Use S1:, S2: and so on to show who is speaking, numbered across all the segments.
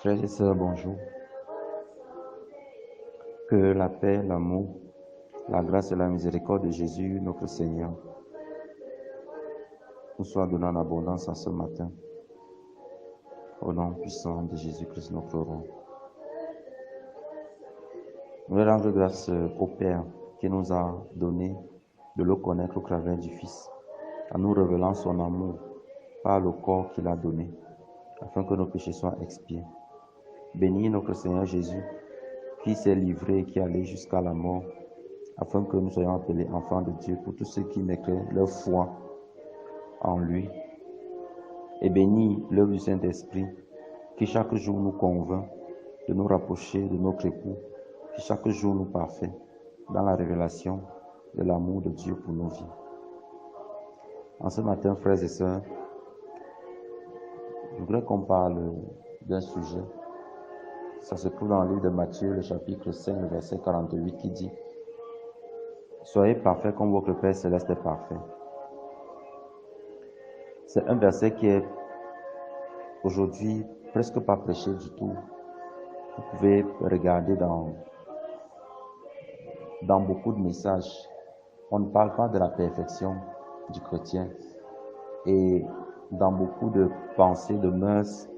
S1: Frères et sœurs, bonjour. Que la paix, l'amour, la grâce et la miséricorde de Jésus, notre Seigneur, nous soient donnés en abondance en ce matin. Au nom puissant de Jésus-Christ, notre roi. Nous voulons rendre grâce au Père qui nous a donné de le connaître au travers du Fils, en nous révélant son amour par le corps qu'il a donné, afin que nos péchés soient expiés. Bénis notre Seigneur Jésus, qui s'est livré et qui est allé jusqu'à la mort, afin que nous soyons appelés enfants de Dieu pour tous ceux qui mettraient leur foi en lui. Et bénis l'œuvre du Saint-Esprit, qui chaque jour nous convainc de nous rapprocher de notre époux, qui chaque jour nous parfait dans la révélation de l'amour de Dieu pour nos vies. En ce matin, frères et sœurs, je voudrais qu'on parle d'un sujet. Ça se trouve dans le livre de Matthieu, le chapitre 5, le verset 48, qui dit « Soyez parfaits comme votre Père céleste est parfait ». C'est un verset qui est aujourd'hui presque pas prêché du tout. Vous pouvez regarder dans beaucoup de messages. On ne parle pas de la perfection du chrétien. Et dans beaucoup de pensées, de mœurs,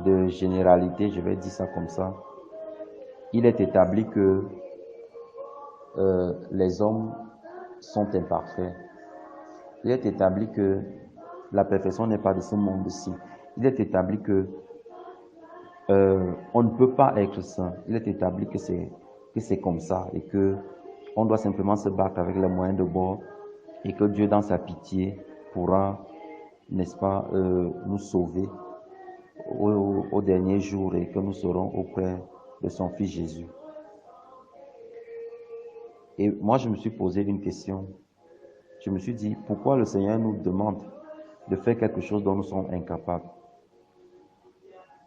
S1: de généralités, je vais dire ça comme ça, il est établi que les hommes sont imparfaits. Il est établi que la perfection n'est pas de ce monde-ci. Il est établi que on ne peut pas être saint. Il est établi que c'est comme ça et que on doit simplement se battre avec les moyens de bord et que Dieu, dans sa pitié, pourra, n'est-ce pas, nous sauver au dernier jour et que nous serons auprès de son Fils Jésus. Et moi, je me suis posé une question. Je me suis dit, pourquoi le Seigneur nous demande de faire quelque chose dont nous sommes incapables?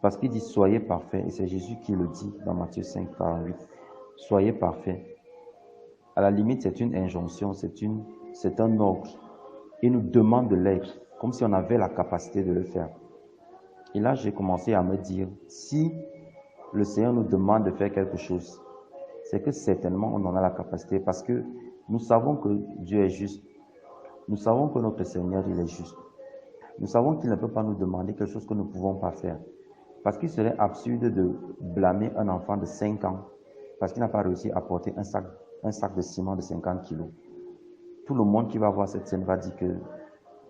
S1: Parce qu'il dit, soyez parfaits, et c'est Jésus qui le dit dans Matthieu 5, 48. Soyez parfaits. À la limite, c'est une injonction, c'est un ordre. Il nous demande de l'être, comme si on avait la capacité de le faire. Et là, j'ai commencé à me dire, si le Seigneur nous demande de faire quelque chose, c'est que certainement on en a la capacité, parce que nous savons que Dieu est juste. Nous savons que notre Seigneur, il est juste. Nous savons qu'il ne peut pas nous demander quelque chose que nous ne pouvons pas faire. Parce qu'il serait absurde de blâmer un enfant de 5 ans parce qu'il n'a pas réussi à porter un sac de ciment de 50 kilos. Tout le monde qui va voir cette scène va dire que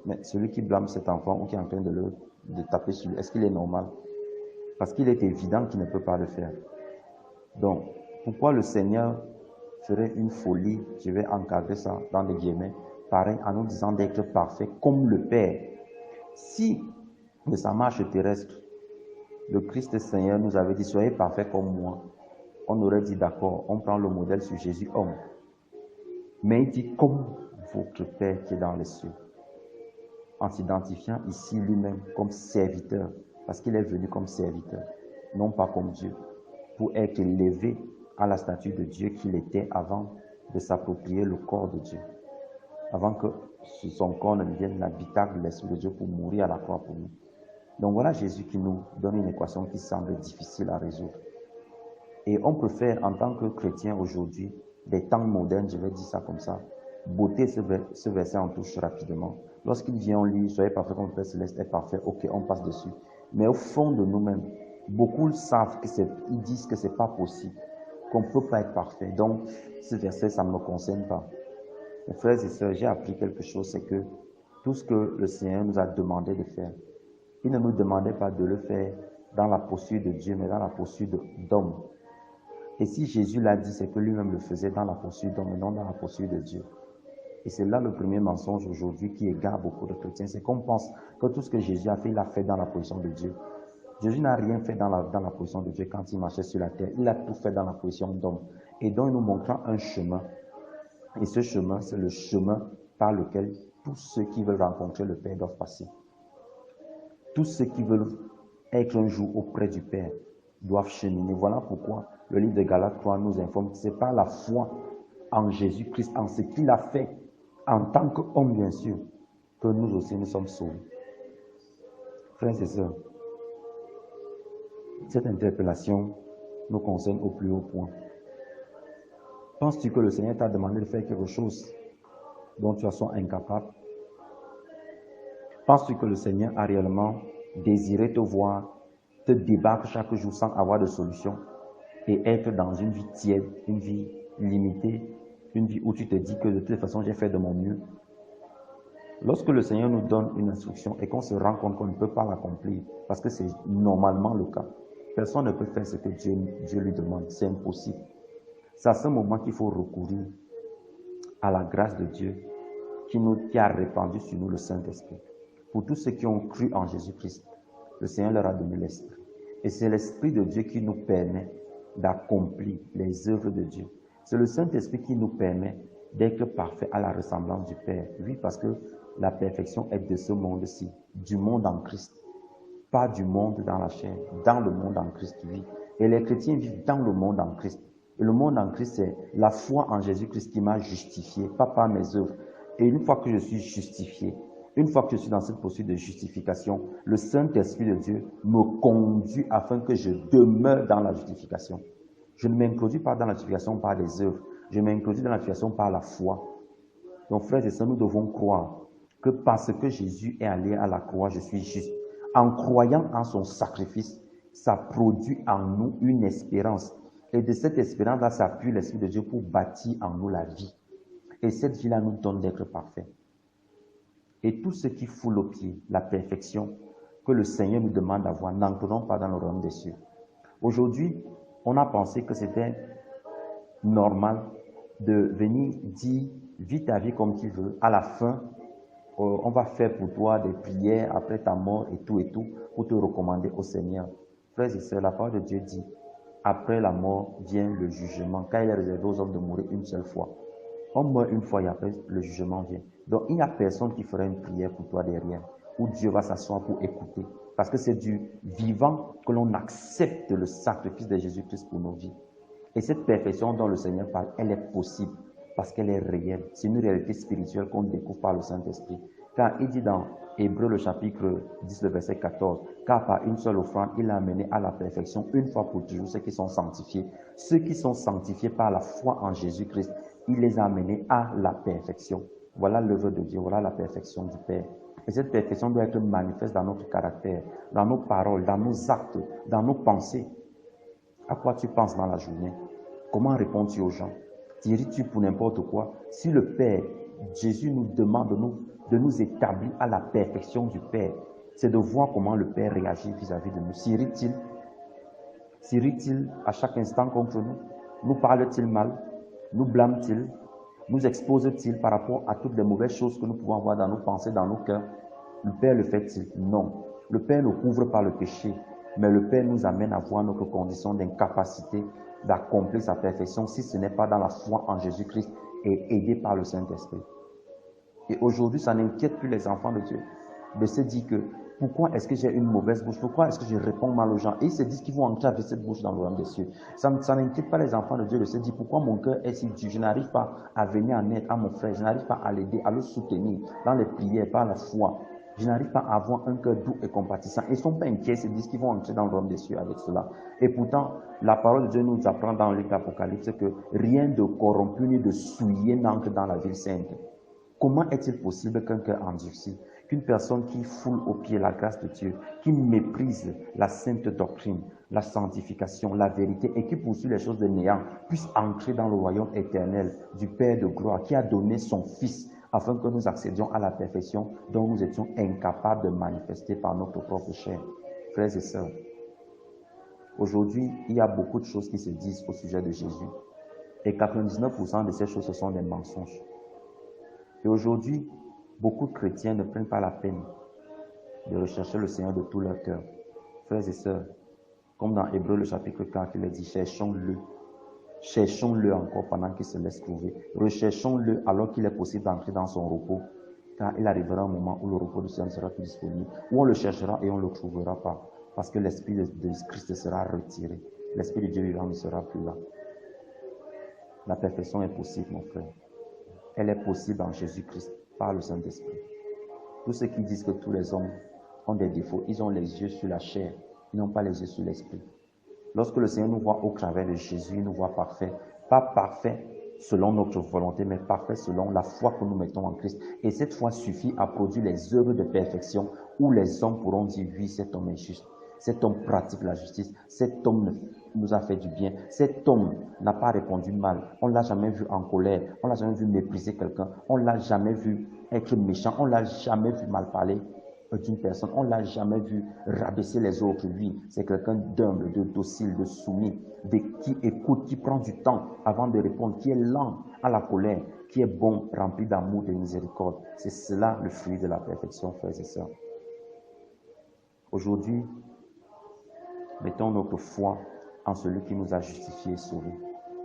S1: mais celui qui blâme cet enfant ou qui est en train de taper sur lui, est-ce qu'il est normal? Parce qu'il est évident qu'il ne peut pas le faire. Donc, pourquoi le Seigneur ferait une folie, je vais encadrer ça dans des guillemets, pareil en nous disant d'être parfait comme le Père? Si de sa marche terrestre, le Christ Seigneur nous avait dit, soyez parfaits comme moi, on aurait dit d'accord, on prend le modèle sur Jésus homme. Mais il dit comme votre Père qui est dans les cieux, en s'identifiant ici lui-même comme serviteur, parce qu'il est venu comme serviteur, non pas comme Dieu, pour être élevé à la statue de Dieu qu'il était avant de s'approprier le corps de Dieu, avant que son corps ne devienne l'habitacle de l'Esprit de Dieu pour mourir à la croix pour nous. Donc voilà Jésus qui nous donne une équation qui semble difficile à résoudre. Et on peut faire en tant que chrétien aujourd'hui, des temps modernes, je vais dire ça comme ça, botter ce verset en touche rapidement. Lorsqu'il vient, on lit, soyez parfait comme le Père Céleste est parfait, ok, on passe dessus. Mais au fond de nous-mêmes, beaucoup savent ils disent que c'est pas possible, qu'on ne peut pas être parfait. Donc, ce verset, ça ne me concerne pas. Mes frères et sœurs, j'ai appris quelque chose, c'est que tout ce que le Seigneur nous a demandé de faire, il ne nous demandait pas de le faire dans la posture de Dieu, mais dans la posture d'homme. Et si Jésus l'a dit, c'est que lui-même le faisait dans la posture d'homme et non dans la posture de Dieu. Et c'est là le premier mensonge aujourd'hui qui égare beaucoup de chrétiens. C'est qu'on pense que tout ce que Jésus a fait, il l'a fait dans la position de Dieu. Jésus n'a rien fait dans la position de Dieu quand il marchait sur la terre. Il a tout fait dans la position d'homme. Et donc, il nous montra un chemin. Et ce chemin, c'est le chemin par lequel tous ceux qui veulent rencontrer le Père doivent passer. Tous ceux qui veulent être un jour auprès du Père doivent cheminer. Voilà pourquoi le livre de Galates 3 nous informe que c'est par la foi en Jésus-Christ, en ce qu'il a fait, en tant qu'homme bien sûr, que nous aussi nous sommes sauvés. Frères et sœurs, Cette interpellation nous concerne au plus haut point. Penses-tu que le Seigneur t'a demandé de faire quelque chose dont tu sois incapable? Penses-tu que le Seigneur a réellement désiré te voir, te débattre chaque jour sans avoir de solution et être dans une vie tiède, une vie limitée, une vie où tu te dis que de toute façon j'ai fait de mon mieux? Lorsque le Seigneur nous donne une instruction et qu'on se rend compte qu'on ne peut pas l'accomplir, parce que c'est normalement le cas, personne ne peut faire ce que Dieu lui demande, c'est impossible. C'est à ce moment qu'il faut recourir à la grâce de Dieu qui a répandu sur nous le Saint-Esprit. Pour tous ceux qui ont cru en Jésus-Christ, le Seigneur leur a donné l'Esprit. Et c'est l'Esprit de Dieu qui nous permet d'accomplir les œuvres de Dieu. C'est le Saint-Esprit qui nous permet d'être parfaits à la ressemblance du Père. Oui, parce que la perfection est de ce monde-ci, du monde en Christ. Pas du monde dans la chair, dans le monde en Christ, oui. Et les chrétiens vivent dans le monde en Christ. Et le monde en Christ, c'est la foi en Jésus-Christ qui m'a justifié, pas par mes œuvres. Et une fois que je suis justifié, une fois que je suis dans cette poursuite de justification, le Saint-Esprit de Dieu me conduit afin que je demeure dans la justification. Je ne m'introduis pas dans la justification par des œuvres, je m'introduis dans la justification par la foi. Donc, frères et sœurs, nous devons croire que parce que Jésus est allé à la croix, je suis juste. En croyant en son sacrifice, ça produit en nous une espérance. Et de cette espérance-là s'appuie l'Esprit de Dieu pour bâtir en nous la vie. Et cette vie-là nous donne d'être parfaits. Et tout ce qui foule aux pieds la perfection que le Seigneur nous demande d'avoir, n'entrons pas dans le royaume des cieux. Aujourd'hui, on a pensé que c'était normal de venir dire « vis ta vie comme tu veux ». À la fin, on va faire pour toi des prières après ta mort et tout, pour te recommander au Seigneur. Frères et sœurs, la parole de Dieu dit « après la mort vient le jugement », car il est réservé aux hommes de mourir une seule fois. On meurt une fois et après le jugement vient. Donc il n'y a personne qui fera une prière pour toi derrière, où Dieu va s'asseoir pour écouter. Parce que c'est du vivant que l'on accepte le sacrifice de Jésus-Christ pour nos vies. Et cette perfection dont le Seigneur parle, elle est possible parce qu'elle est réelle. C'est une réalité spirituelle qu'on découvre par le Saint-Esprit. Car il dit dans Hébreux le chapitre 10, le verset 14, « Car par une seule offrande, il a amené à la perfection une fois pour toujours ceux qui sont sanctifiés. Ceux qui sont sanctifiés par la foi en Jésus-Christ, il les a amenés à la perfection. » Voilà l'œuvre de Dieu, voilà la perfection du Père. Et cette perfection doit être manifeste dans notre caractère, dans nos paroles, dans nos actes, dans nos pensées. À quoi tu penses dans la journée? Comment réponds-tu aux gens? Tires-tu pour n'importe quoi? Si le Père, Jésus nous demande de nous établir à la perfection du Père, c'est de voir comment le Père réagit vis-à-vis de nous. S'irrite-t-il à chaque instant contre nous? Nous parle-t-il mal? Nous blâme-t-il? Nous expose-t-il par rapport à toutes les mauvaises choses que nous pouvons avoir dans nos pensées, dans nos cœurs? Le Père le fait-il? Non. Le Père ne couvre pas le péché, mais le Père nous amène à voir notre condition d'incapacité d'accomplir sa perfection si ce n'est pas dans la foi en Jésus-Christ et aidé par le Saint-Esprit. Et aujourd'hui, ça n'inquiète plus les enfants de Dieu de se dire que pourquoi est-ce que j'ai une mauvaise bouche? Pourquoi est-ce que je réponds mal aux gens? Et ils se disent qu'ils vont entrer avec cette bouche dans le royaume des cieux. Ça n'inquiète pas les enfants de Dieu de se dire pourquoi mon cœur est si dur. Je n'arrive pas à venir en aide à mon frère. Je n'arrive pas à l'aider, à le soutenir dans les prières, par la foi. Je n'arrive pas à avoir un cœur doux et compatissant. Ils ne sont pas inquiets, ils se disent qu'ils vont entrer dans le royaume des cieux avec cela. Et pourtant, la parole de Dieu nous apprend dans le livre d'Apocalypse que rien de corrompu ni de souillé n'entre dans la ville sainte. Comment est-il possible qu'un cœur endurci, qu'une personne qui foule aux pieds la grâce de Dieu, qui méprise la sainte doctrine, la sanctification, la vérité et qui poursuit les choses de néant, puisse entrer dans le royaume éternel du Père de gloire qui a donné son Fils afin que nous accédions à la perfection dont nous étions incapables de manifester par notre propre chair? Frères et sœurs, aujourd'hui, il y a beaucoup de choses qui se disent au sujet de Jésus et 99% de ces choses, ce sont des mensonges. Et aujourd'hui, beaucoup de chrétiens ne prennent pas la peine de rechercher le Seigneur de tout leur cœur. Frères et sœurs, comme dans Hébreux le chapitre 4, il est dit, cherchons-le. Cherchons-le encore pendant qu'il se laisse trouver. Recherchons-le alors qu'il est possible d'entrer dans son repos. Car il arrivera un moment où le repos du Seigneur ne sera plus disponible, où on le cherchera et on ne le trouvera pas. Parce que l'Esprit de Christ sera retiré. L'Esprit de Dieu vivant ne sera plus là. La perfection est possible, mon frère. Elle est possible en Jésus-Christ, par le Saint-Esprit. Tous ceux qui disent que tous les hommes ont des défauts, ils ont les yeux sur la chair Ils n'ont pas les yeux sur l'esprit. Lorsque le Seigneur nous voit au travers de Jésus, il nous voit parfait. Pas parfait selon notre volonté, mais parfait selon la foi que nous mettons en Christ. Et cette foi suffit à produire les œuvres de perfection où les hommes pourront dire, oui, cet homme est juste. Cet homme pratique la justice. Cet homme nous a fait du bien. Cet homme n'a pas répondu mal. On ne l'a jamais vu en colère. On ne l'a jamais vu mépriser quelqu'un. On ne l'a jamais vu être méchant. On ne l'a jamais vu mal parler d'une personne. On ne l'a jamais vu rabaisser les autres. Lui, c'est quelqu'un d'humble, de docile, de soumis, qui écoute, qui prend du temps avant de répondre, qui est lent à la colère, qui est bon, rempli d'amour, de miséricorde. C'est cela le fruit de la perfection, frères et sœurs. Aujourd'hui, mettons notre foi en celui qui nous a justifiés et sauvés.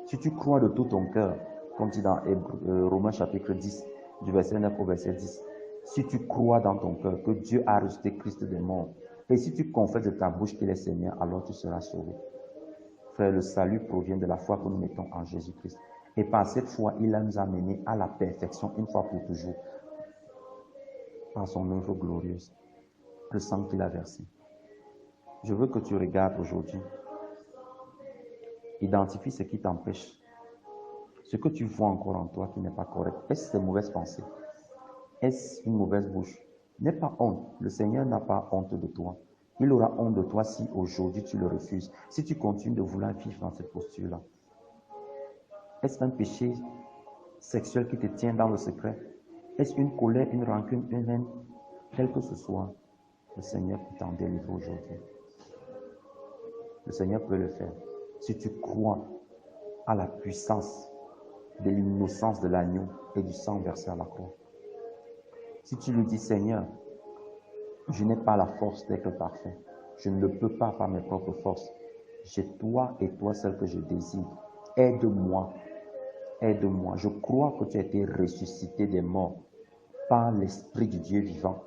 S1: Si tu crois de tout ton cœur, comme dit dans Romains chapitre 10, du verset 9 au verset 10, si tu crois dans ton cœur que Dieu a ressuscité Christ des morts, et si tu confesses de ta bouche qu'il est Seigneur, alors tu seras sauvé. Frère, le salut provient de la foi que nous mettons en Jésus-Christ. Et par cette foi, il nous a menés à la perfection une fois pour toujours, par son œuvre glorieuse, le sang qu'il a versé. Je veux que tu regardes aujourd'hui. Identifie ce qui t'empêche. Ce que tu vois encore en toi qui n'est pas correct. Est-ce des mauvaises pensées? Est-ce une mauvaise bouche? N'aie pas honte. Le Seigneur n'a pas honte de toi. Il aura honte de toi si aujourd'hui tu le refuses. Si tu continues de vouloir vivre dans cette posture-là. Est-ce un péché sexuel qui te tient dans le secret? Est-ce une colère, une rancune, une haine? Quel que ce soit, le Seigneur peut t'en délivrer aujourd'hui. Le Seigneur peut le faire. Si tu crois à la puissance de l'innocence de l'agneau et du sang versé à la croix. Si tu lui dis, Seigneur, je n'ai pas la force d'être parfait. Je ne le peux pas par mes propres forces. J'ai toi et toi seul que je désire. Aide-moi. Aide-moi. Je crois que tu as été ressuscité des morts par l'Esprit du Dieu vivant.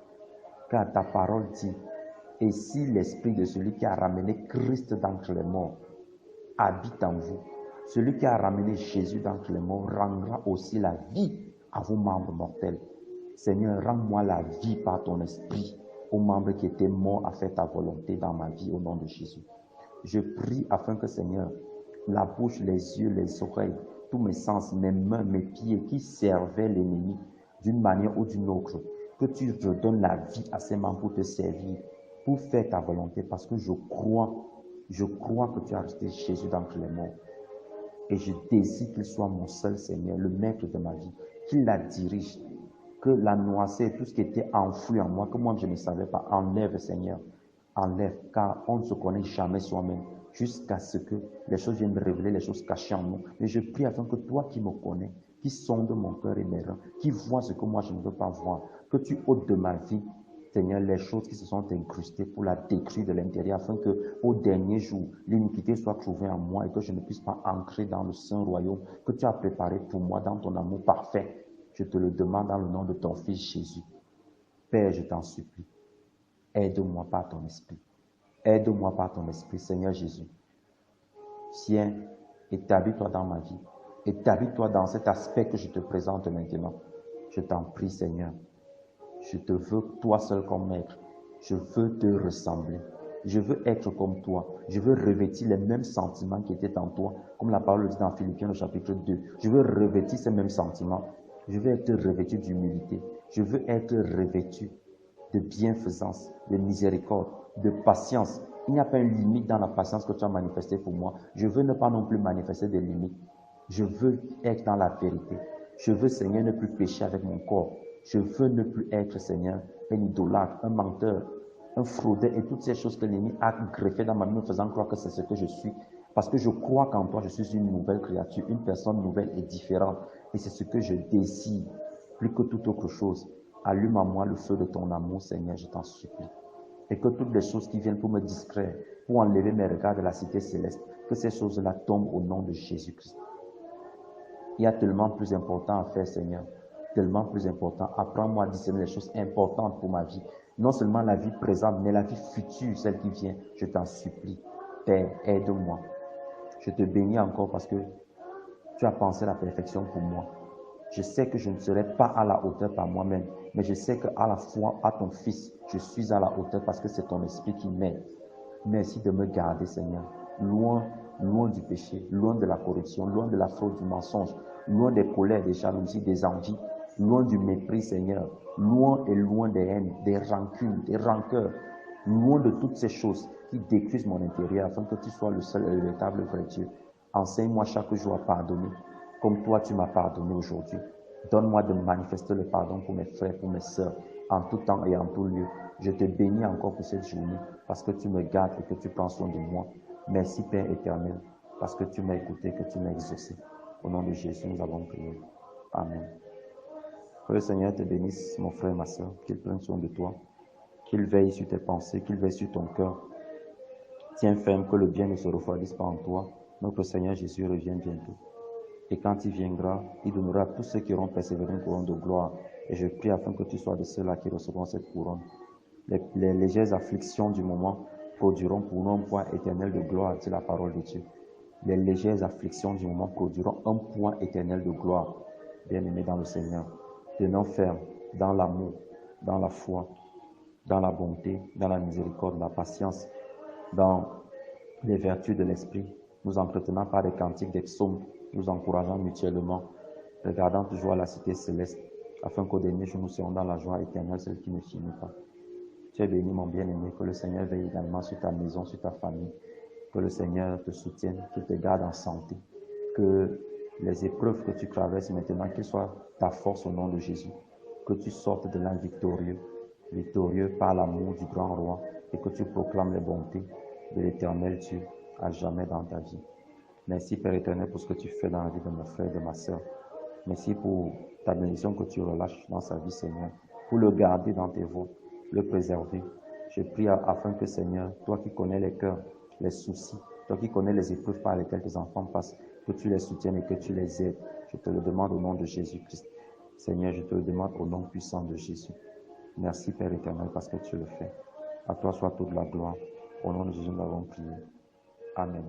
S1: Car ta parole dit, et si l'Esprit de celui qui a ramené Christ d'entre les morts habite en vous, celui qui a ramené Jésus d'entre les morts rendra aussi la vie à vos membres mortels. Seigneur, rends-moi la vie par ton esprit aux membres qui étaient morts à faire ta volonté dans ma vie au nom de Jésus. Je prie afin que, Seigneur, la bouche, les yeux, les oreilles, tous mes sens, mes mains, mes pieds qui servaient l'ennemi d'une manière ou d'une autre, que tu redonnes la vie à ces membres pour te servir, pour faire ta volonté, parce que je crois que tu as resté Jésus d'entre les morts. Et je désire qu'il soit mon seul Seigneur, le maître de ma vie, qu'il la dirige, que la noisée, tout ce qui était enfoui en moi, que moi je ne savais pas, enlève Seigneur, enlève, car on ne se connaît jamais soi-même, jusqu'à ce que les choses viennent révéler les choses cachées en nous. Mais je prie afin que toi qui me connais, qui sonde mon cœur et mes reins, qui vois ce que moi je ne veux pas voir, que tu ôtes de ma vie, Seigneur, les choses qui se sont incrustées pour la détruire de l'intérieur, afin que au dernier jour, l'iniquité soit trouvée en moi et que je ne puisse pas entrer dans le saint royaume que tu as préparé pour moi dans ton amour parfait. Je te le demande dans le nom de ton Fils Jésus. Père, je t'en supplie, aide-moi par ton esprit. Aide-moi par ton esprit, Seigneur Jésus. Viens, établis-toi dans ma vie. Établis-toi dans cet aspect que je te présente maintenant. Je t'en prie, Seigneur. Je te veux toi seul comme maître. Je veux te ressembler. Je veux être comme toi. Je veux revêtir les mêmes sentiments qui étaient en toi, comme la parole le dit dans Philippiens au chapitre 2. Je veux revêtir ces mêmes sentiments. Je veux être revêtu d'humilité. Je veux être revêtu de bienfaisance, de miséricorde, de patience. Il n'y a pas une limite dans la patience que tu as manifestée pour moi. Je veux ne pas non plus manifester des limites. Je veux être dans la vérité. Je veux, Seigneur, ne plus pécher avec mon corps. Je veux ne plus être, Seigneur, un idolâtre, un menteur, un fraudeur et toutes ces choses que l'ennemi a greffées dans ma vie, me faisant croire que c'est ce que je suis. Parce que je crois qu'en toi, je suis une nouvelle créature, une personne nouvelle et différente. Et c'est ce que je désire, plus que toute autre chose. Allume en moi le feu de ton amour, Seigneur, je t'en supplie. Et que toutes les choses qui viennent pour me distraire, pour enlever mes regards de la cité céleste, que ces choses-là tombent au nom de Jésus-Christ. Il y a tellement plus important à faire, Seigneur. Tellement plus important. Apprends-moi à discerner les choses importantes pour ma vie. Non seulement la vie présente, mais la vie future, celle qui vient. Je t'en supplie. Père, aide-moi. Je te bénis encore parce que tu as pensé la perfection pour moi. Je sais que je ne serai pas à la hauteur par moi-même, mais je sais qu'à la fois à ton Fils, je suis à la hauteur parce que c'est ton esprit qui m'aide. Merci de me garder, Seigneur, loin, loin du péché, loin de la corruption, loin de la fraude, du mensonge, loin des colères, des jalousies, des envies, loin du mépris, Seigneur, loin et loin des haines, des rancunes, des rancœurs, loin de toutes ces choses qui détruisent mon intérieur, afin que tu sois le seul et le véritable vrai Dieu. Enseigne-moi chaque jour à pardonner, comme toi tu m'as pardonné aujourd'hui. Donne-moi de manifester le pardon pour mes frères, pour mes sœurs, en tout temps et en tout lieu. Je te bénis encore pour cette journée, parce que tu me gardes et que tu prends soin de moi. Merci Père éternel, parce que tu m'as écouté, que tu m'as exaucé. Au nom de Jésus, nous avons prié. Amen. Que le Seigneur te bénisse, mon frère, ma soeur, qu'il prenne soin de toi, qu'il veille sur tes pensées, qu'il veille sur ton cœur. Tiens ferme que le bien ne se refroidisse pas en toi. Notre Seigneur Jésus revient bientôt. Et quand il viendra, il donnera à tous ceux qui auront persévéré une couronne de gloire. Et je prie afin que tu sois de ceux-là qui recevront cette couronne. Les légères afflictions du moment produiront pour nous un point éternel de gloire, dit la parole de Dieu. Les légères afflictions du moment produiront un point éternel de gloire. Bien-aimés dans le Seigneur, tenons ferme dans l'amour, dans la foi, dans la bonté, dans la miséricorde, la patience, dans les vertus de l'esprit, nous entretenant par des cantiques, des psaumes, nous encourageant mutuellement, regardant toujours à la cité céleste, afin qu'au dernier jour nous serons dans la joie éternelle, celle qui ne finit pas. Tu es béni, mon bien-aimé, que le Seigneur veille également sur ta maison, sur ta famille, que le Seigneur te soutienne, qu'il te garde en santé, que les épreuves que tu traverses maintenant, qu'elles soient ta force au nom de Jésus, que tu sortes de là victorieux, victorieux par l'amour du grand roi, et que tu proclames les bontés de l'éternel Dieu à jamais dans ta vie. Merci Père éternel pour ce que tu fais dans la vie de mon frère et de ma sœur. Merci pour ta bénédiction que tu relâches dans sa vie, Seigneur, pour le garder dans tes voies, le préserver. Je prie afin que, Seigneur, toi qui connais les cœurs, les soucis, toi qui connais les épreuves par lesquelles tes enfants passent, que tu les soutiennes et que tu les aides. Je te le demande au nom de Jésus-Christ. Seigneur, je te le demande au nom puissant de Jésus. Merci Père éternel parce que tu le fais. À toi soit toute la gloire. Au nom de Jésus, nous avons prié. Amen.